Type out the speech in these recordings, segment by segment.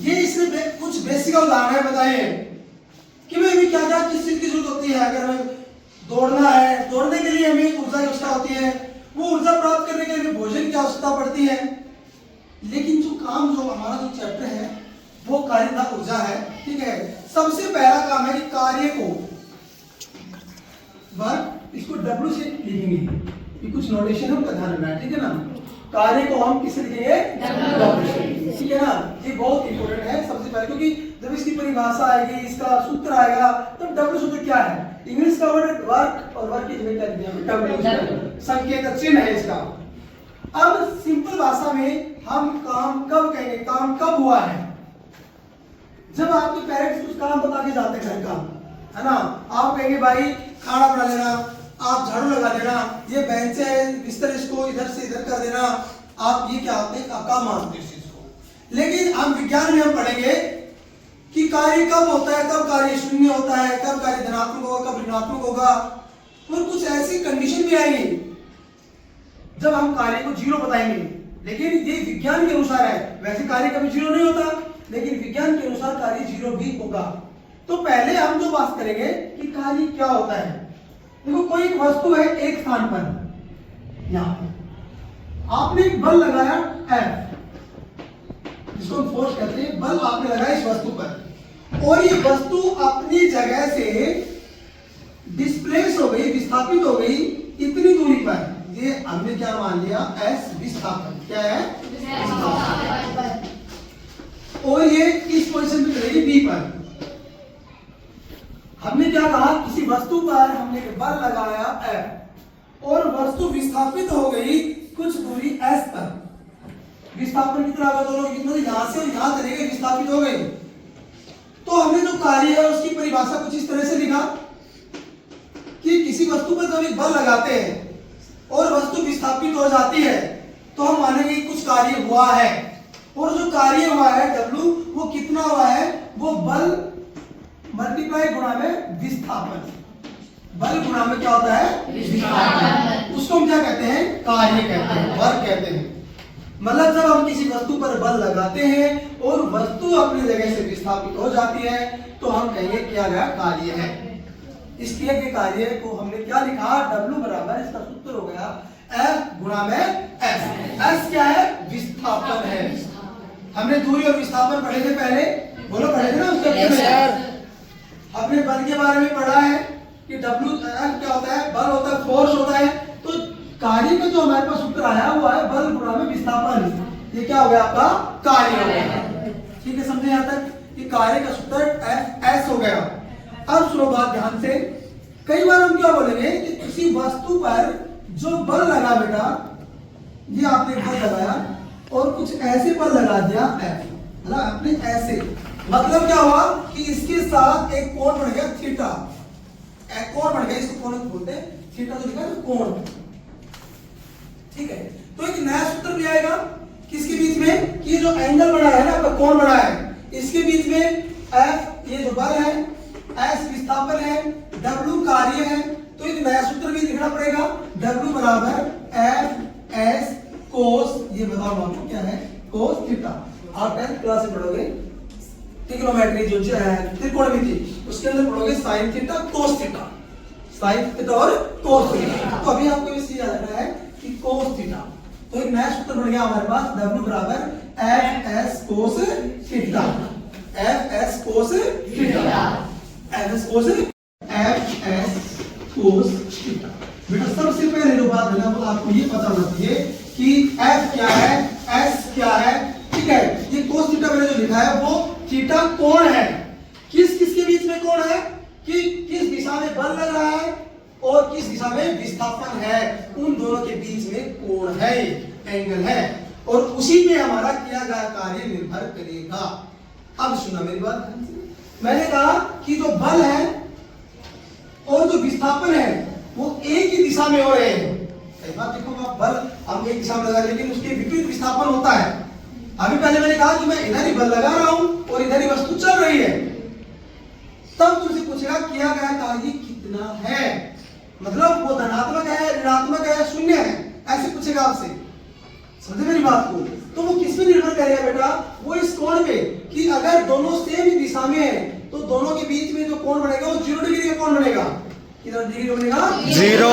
ये इसमें कुछ बेसिक उदाहरण है, बताइए कि भाई क्या क्या किस चीज की जरूरत होती है। अगर हमें दौड़ना है, दौड़ने के लिए हमें ऊर्जा की आवश्यकता होती है, वो ऊर्जा प्राप्त करने के लिए भोजन की आवश्यकता पड़ती है। लेकिन जो काम, जो हमारा जो चैप्टर है वो कार्यता ऊर्जा है, ठीक है। सबसे पहला काम है कि कार्य को वर्क, इसको W से लिखेंगे, ये कुछ नोटेशन है, ध्यान रखना है, ठीक है ना। कार्य को हम किससे लिखेंगे? W से, ठीक है ना। ये बहुत इंपॉर्टेंट है सबसे पहले, क्योंकि जब इसकी परिभाषा आएगी, इसका सूत्र आएगा, तब W सूत्र क्या है? इंग्लिश का वर्ड वर्क, और वर्क की जगह क्या लिखेंगे? W, संकेत चिन्ह है इसका। अब सिंपल भाषा में हम काम कब कहेंगे, काम कब हुआ है? जब आपके पेरेंट्स कुछ काम बता के जाते हैं घर का, है ना। आप कहेंगे भाई खाना बना लेना, आप झाड़ू लगा देना, ये बेंच है, बिस्तर इसको इधर से इधर कर देना, आप ये क्या होते हैं काम मानते हैं इस चीज को। लेकिन हम विज्ञान में हम पढ़ेंगे कि कार्य कब होता है, कब कार्य शून्य होता है, कब कार्य धनात्मक होगा, कब ऋणात्मक होगा, और कुछ ऐसी कंडीशन भी आएंगी जब हम कार्य को जीरो बताएंगे। लेकिन ये विज्ञान के अनुसार है, वैसे कार्य कभी जीरो नहीं होता, लेकिन विज्ञान के अनुसार कार्य जीरो भी होगा। तो पहले हम जो बात करेंगे कि कार्य क्या होता है। देखो कोई एक वस्तु है एक स्थान पर, यहां आपने एक बल लगाया F, जिसको हम फोर्स कहते हैं, बल आपने लगाया इस वस्तु पर, और ये वस्तु अपनी जगह से डिस्प्लेस हो गई, विस्थापित हो गई इतनी दूरी पर। ये हमने क्या मान लिया? S विस्थापन। क्या है? विस्थापन। और ये इस पोजीशन पे चलेगी B पर। हमने क्या कहा? किसी वस्तु पर हमने बल लगाया F और वस्तु विस्थापित हो गई कुछ दूरी S पर। विस्थापन कितना होगा दोनों? कितना? यहां से और यहां चले गए, विस्थापित हो गए। तो हमने जो कार्य है उसकी परिभाषा कुछ इस तरह से लिखा कि किसी वस्तु पर जब एक बल लगाते हैं और वस्तु विस्थापित हो जाती है तो हम मानेंगे कुछ कार्य हुआ है, और जो कार्य हुआ है W, वो कितना हुआ है? वो बल मल्टीप्लाई गुणा में विस्थापन। बल गुणा में क्या होता है? विस्थापन। उसको हम क्या कहते हैं? कार्य कहते हैं, वर्क कहते हैं। मतलब जब हम किसी वस्तु पर बल लगाते हैं और वस्तु अपनी जगह से विस्थापित हो जाती है तो हम कहेंगे किया गया कार्य है। इस किए गए कार्य को हमने क्या लिखा? W बराबर, इसका सूत्र हो गया F गुणा में S। S क्या है? विस्थापन है। हमने दूरी और विस्थापन पढ़े थे पहले, बोलो पढ़े थे ना उसके में। हमने बल के बारे में पढ़ा है कि W F क्या होता है? बल होता है, फोर्स होता है। तो कार्य का जो हमारे पास सूत्र आया वो है बल गुणा में विस्थापन। ये क्या हो गया? आपका कार्य हो गया। ठीक है, समझे यहां तक? कि कार्य का सूत्र S हो गया। अब सुनो बात ध्यान से। कई बार हम क्या बोलेंगे कि किसी वस्तु पर जो बल लगा बेटा, ये आपने बल लगाया और कुछ ऐसे बल लगा दिया F, मतलब आपने ऐसे, मतलब क्या हुआ कि इसके साथ एक कोण बन गया थीटा। एक कोण बन गया, इसको कोण बोलते हैं, थीटा जो लिखा है कोण। ठीक है, तो एक नया सूत्र भी आएगा किसके बीच में? कि जो एंगल बना है ना, आपका कोण बना है, इसके बीच में F ये जो बल है, S विस्थापन है, W कार्य है। तो एक नया सूत्र भी लिखना पड़ेगा, W बराबर F S कोस, ये बताओ आपको क्या है? Cos theta. आप 10th क्लास में पढ़ोगे ट्रिग्नोमेट्री जो है, त्रिकोणमिति, उसके अंदर पढ़ोगे sine theta cos theta, sine theta और कोस थीटा। तो अभी आपको ये याद रखना है कि कोस थीटा। तो एक नया सूत्र बन गया हमारे पास, W बराबर F S cos theta. F S cos theta, F S कोस, F S कोस थीटा। बेटा सबसे पहले जो बात है ना वो आपको ये पता होना चाहिए कि F क्या है, S क्या है। ठीक है, ये कोस थीटा मैंने जो लिखा है वो थीटा कोण है। किस किस के बीच में कोण है? कि किस दिशा में बल लग रहा है और किस दिशा में विस्थापन है, उन दोनों के बीच में कोण है, एंगल है, और उसी पे हमारा किया गया कार्य निर्भर करेगा। अब सुना मेरी बात, मैंने कहा कि जो बल है और जो विस्थापन है वो एक ही दिशा में हो रहे हैं। कई बार देखो आप बल हम एक दिशा में लगा, लेकिन उसके विपरीत विस्थापन होता है। अभी पहले मैंने कहा कि मैं इधर ही बल लगा रहा हूं और इधर ही वस्तु चल रही है, तब तुमसे पूछेगा किया गया कार्य कितना है, मतलब वो धनात्मक है, ऋणात्मक है, शून्य है, ऐसे पूछेगा आपसे। समझे मेरी बात को? तो वो किस पे निर्भर करेगा बेटा? वो इस कोण पे, कि अगर दोनों सेम ही दिशा में है तो दोनों के बीच में जो कोण बनेगा वो 0 डिग्री का कोण बनेगा। कितना डिग्री का बनेगा? 0।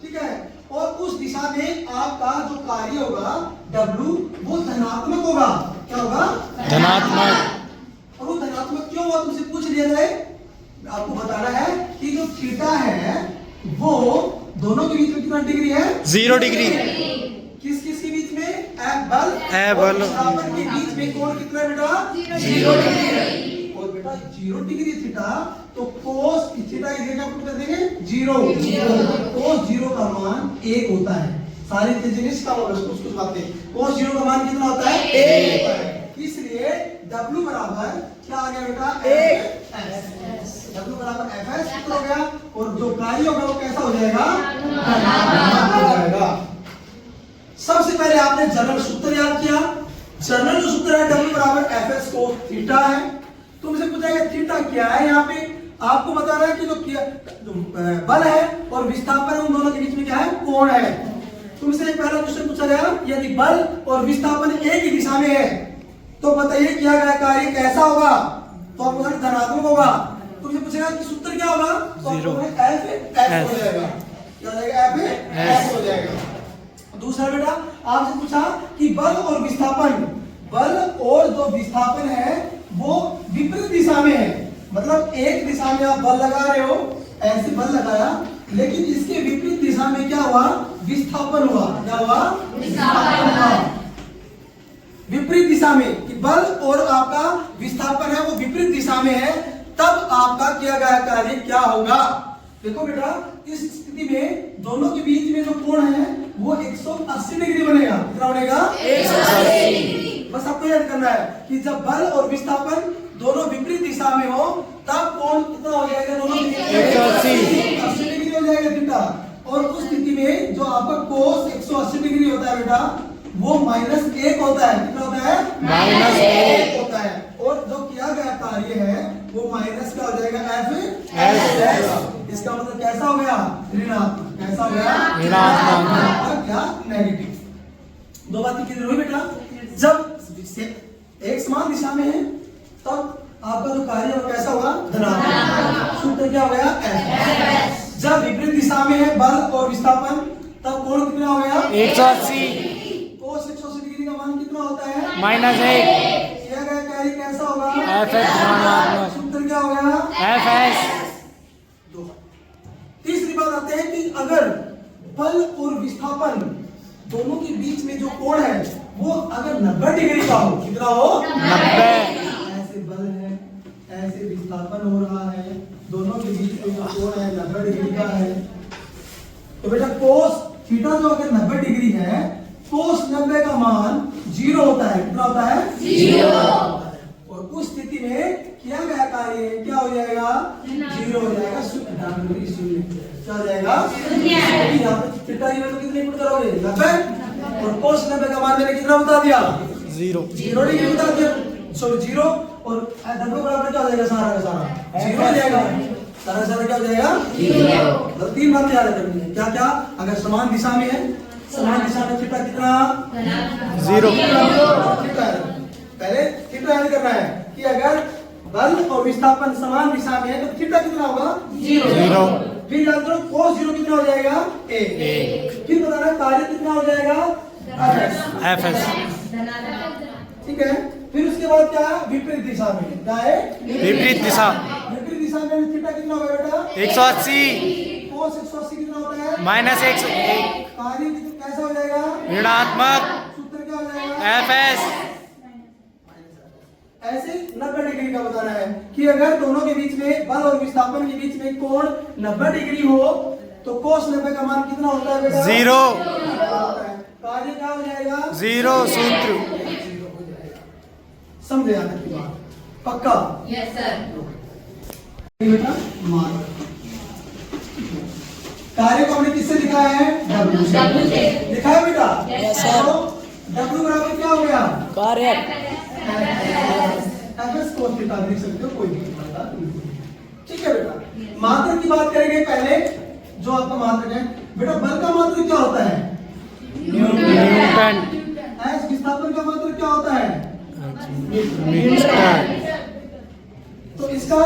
ठीक है। और उस दिशा में आपका जो कार्य होगा W वो धनात्मक होगा। क्या होगा? धनात्मक। और वो धनात्मक क्यों हुआ तुमसे पूछ लिया जाए, आपको बताना है कि जो थीटा है वो दोनों के बीच में कितना डिग्री है? 0 डिग्री। किस किस के बीच में? F बल बल। विस्थापन के बीच में कोण कितना है बेटा? 0 डिग्री। और बेटा 0 डिग्री थीटा तो कोस थीटा की जगह पुट कर देंगे 0। कोस 0 का मान 1 होता है। सारी चीजें निष्काम होगा कुछ बातें। कोस 0 का मान कितना होता है? 1 होता है। इसलिए W बराबर क्या आ गया बेटा? 1 W बराबर Fs कितना हो गया? और जो कार्य होगा वो कैसा हो जाएगा? धनात्मक हो जाएगा। सबसे पहले आपने जनरल सूत्र याद किया। जनरल जो सूत्र है W बराबर Fs को थीटा है। तुमसे पूछा गया थीटा क्या है? यहाँ पे आपको बताना है कि जो बल है और विस्थापन उन दोनों के बीच में क्या है? कोण है। तुमसे पहला क्वेश्चन पूछा गया यदि बल और विस्थापन एक ही दिशा में है तो बताइए किया गया कार्य कैसा होगा? तो आपको धनात्मक होगा। तुमसे पूछेगा कि सूत्र क्या होगा? तो F हो जाएगा। क्या हो जाएगा? F हो जाएगा। दूसरा बेटा आपसे पूछा कि बल और जो विस्थापन है वो विपरीत दिशा में है। मतलब एक दिशा में आप बल लगा रहे हो, ऐसे बल लगाया, लेकिन इसके विपरीत दिशा में क्या हुआ? विस्थापन हुआ। क्या हुआ? विस्थापन हुआ। विपरीत दिशा में कि बल और आपका विस्थापन है वो विपरीत दिशा में है, तब आपका किया गया कार्य क्या होगा? देखो बेटा इस स्थिति में दोनों के बीच में जो कोण है वो 180 डिग्री बनेगा। कितना बनेगा? 180। बस आपको याद करना है कि जब बल और विस्थापन दोनों विपरीत दिशा में हो तब कोण कितना हो जाएगा? दोनों 180 डिग्री हो जाएगा थीटा। और उस स्थिति में जो आपका कोस 180 डिग्री होता है बेटा वो -1 होता है। कितना होता है? -1 होता है। और जो किया गया कार्य है वो माइनस क्या हो जाएगा? F। इसका मतलब कैसा हो गया? ऋणात्मक। कैसा हो गया? ऋणात्मक या नेगेटिव। दो बातें क्लियर हुई बेटा। जब एक समान दिशा में है तब आपका जो कार्य है वो कैसा होगा? धनात्मक। सूत्र क्या हो गया? F। जब विपरीत दिशा में है बल और विस्थापन तब कोण कितना हो गया? 180। कोस 180 डिग्री का मान कितना होता है? -1। किया गया कार्य कैसा होगा? Fs। सूत्र क्या हो गया? Fs। तीसरी बात आते हैं कि अगर बल और विस्थापन दोनों के बीच में जो कोण है वो अगर 90 डिग्री का हो। कितना हो? 90। ऐसे बल है, ऐसे विस्थापन हो रहा है, दोनों के बीच में जो कोण है 90 डिग्री का है, तो बेटा कोस थीटा जो अगर 90 डिग्री है, कोस 90 का मान 0 होता है। कितना होता है? 0। और उस स्थिति में किया गया कार्य क्या हो जाएगा? 0 हो जाएगा। शून्य। क्या हो जाएगा? यहाँ पे थीटा की वैल्यू कितनी पुट करोगे? 90। और कोस 90 का मान मैंने कितना बता दिया? 0 डिग्री बता दिया। सो 0 और W बराबर क्या हो जाएगा? सारा का सारा 0 हो जाएगा। सारा सारा क्या हो जाएगा? 0। तो तीन बातें याद रखनी है। क्या क्या? अगर समान दिशा में है, समान दिशा में थीटा कितना? 0। पहले थीटा याद करना है कि अगर बल और विस्थापन समान दिशा में है तो थीटा कितना होगा? 0। फिर याद करो कोस 0 कितना हो जाएगा? 1। फिर बताना कार्य कितना हो जाएगा? Fs। ठीक है। फिर उसके बाद क्या है? विपरीत दिशा में। क्या है? विपरीत दिशा। विपरीत दिशा में थीटा कितना होगा बेटा? 180। कोस 180 कितना होता है? -1। कार्य कैसा हो जाएगा? ऋणात्मक। सूत्र क्या हो जाएगा? Fs। ऐसे 90 डिग्री का बताना है कि अगर दोनों के बीच में बल और विस्थापन के बीच में कोण 90 डिग्री हो तो कोस 90 का मान कितना होता है बेटा? 0। कार्य क्या हो जाएगा? 0। सूत्र। समझे आने की बात? पक्का? Yes sir. बेटा मान कार्य को हमने किससे लिखा है? W से। लिखा है बेटा? Yes sir. W बराबर क्या हो गया? कार्य। Fs cos थीटा लिख सकते हो, कोई भी बात नहीं। ठीक है बेटा। मात्रक की बात करेंगे पहले। जो आपका मात्रक है बेटा, बल का मात्रक क्या होता है? न्यूटन। विस्थापन का मात्रक क्या होता है? मीटर। तो इसका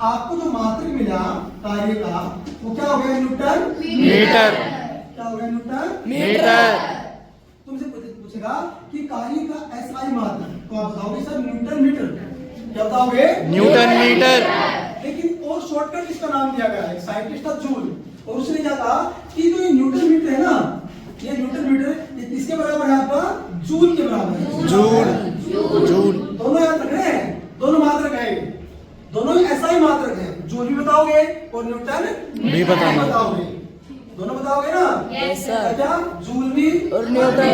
आपको जो मात्रक मिला कार्य का वो क्या हो गया न्यूटन मीटर। क्या हो गया न्यूटन मीटर। तुमसे पूछेगा कि कार्य का एसआई मात्रक तो आप बताओगे सर न्यूटन मीटर। क्या बताओगे न्यूटन मीटर। लेकिन और शॉर्टकट इसका नाम दिया गया है साइंटिस्ट था जूल और उसने क्या कहा कि जो ये न्यूटन मीटर है ना ये न्यूटन मीटर ये किसके बराबर है आपका जूल के बराबर है। जूल। जूल। दोनों याद रख रहे हैं दोनों मात्रक है दोनों ऐसा ही मात्रक है जूल भी बताओगे और न्यूटन भी बताना। बताओगे दोनों बताओगे ना Yes, sir. क्या जूल भी और न्यूटन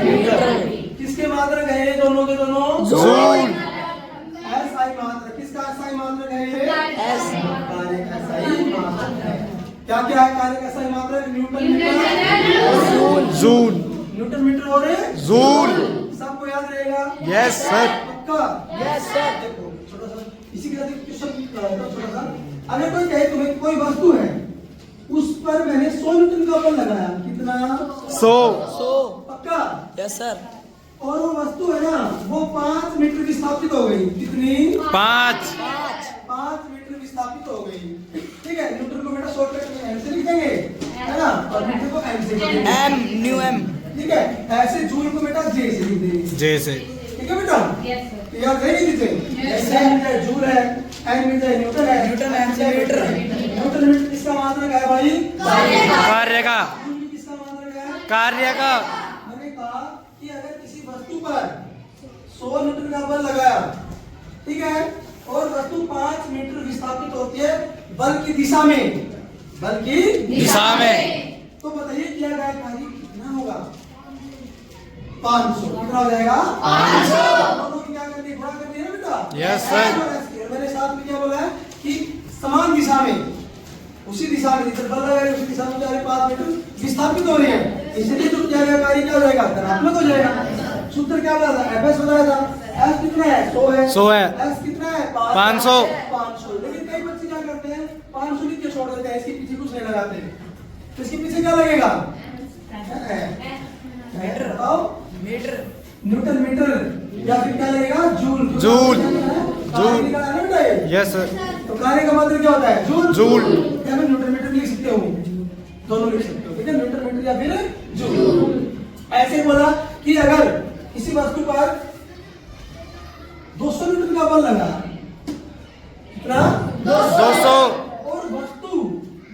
मीटर। किसके मात्रक है ये दोनों के दोनों जूल। एसआई मात्रक किसका एसआई मात्रक है ये एस। कार्य का एसआई मात्रक है। क्या क्या है कार्य का एसआई मात्रक newton metre joule. Joule. Newton metre और जूल। सबको याद रहेगा यस सर। पक्का यस सर। देखो छोटा सा इसी के साथ एक क्वेश्चन छोटा सा अगर कोई कहे तुम्हें कोई वस्तु है उस पर मैंने 100 न्यूटन का बल लगाया कितना 100। पक्का यस सर। और वो वस्तु है ना वो 5 मीटर विस्थापित हो गई कितनी 5। 5 मीटर विस्थापित हो गई ठीक है न्यूटन को बेटा शॉर्टकट में एम से लिख देंगे है ना और मीटर को एम से लिख देंगे एम न्यू एम। ठीक है ऐसे जूल को बेटा जे से लिख देंगे जे से। ठीक है बेटा याद रहेगी चीजें ऐसे मीटर जूल है एम मीटर न्यूटन है न्यूटन एम से मीटर। न्यूटन मीटर किसका मात्रक है भाई कार्य का। जूल भी किसका मात्रक है कार्य का। मैंने कहा कि अगर किसी वस्तु पर 100 न्यूटन का बल लगाया ठीक है और वस्तु 5 मीटर विस्थापित होती है बल की दिशा में दिशा में। तो बताइए किया गया कार्य कितना होगा 500 कितना हो जाएगा 500 दोनों की क्या करनी है गुणा करनी है बेटा यस सर। मैंने साथ में क्या बोला है कि समान दिशा में उसी दिशा में जिधर बल लगा है उसी दिशा में जा रहे 5 मीटर विस्थापित हो रहे हैं इसलिए जो किया गया कार्य क्या हो जाएगा धनात्मक हो जाएगा सूत्र क्या बताया था एफएस बताया था एस कितना है 100 है 100 है। एस कितना है 500। 500 लेकिन कई बच्चे क्या करते हैं 500 लिख के छोड़ देते हैं इसके पीछे कुछ नहीं लगाते तो इसके पीछे क्या लगेगा मीटर बताओ मीटर। न्यूटन मीटर या फिर क्या लगेगा जूल जूल। जूल निकालना है बेटा ये यस सर। तो कार्य का मतलब क्या होता है जूल जूल। या फिर न्यूटन मीटर लिख सकते हो दोनों लिख सकते हो ठीक है न्यूटन मीटर या फिर जूल ऐसे बोला कि अगर किसी वस्तु पर 200 न्यूटन का बल लगा कितना 200। और वस्तु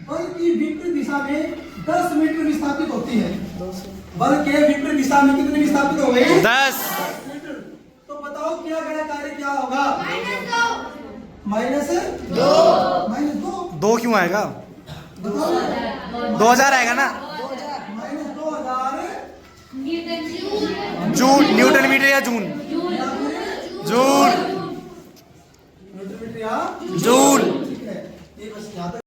बल की विपरीत दिशा में 10 मीटर विस्थापित होती है बल के विपरीत दिशा में कितने विस्थापित हो गए 10 मीटर तो बताओ किया गया कार्य क्या होगा -2 -2 2 क्यों आएगा बताओ 2000 आएगा ना। -2000 जून न्यूटन मीटर या जून। जून। न्यूटन मीटर या जूल। ठीक है ये बस याद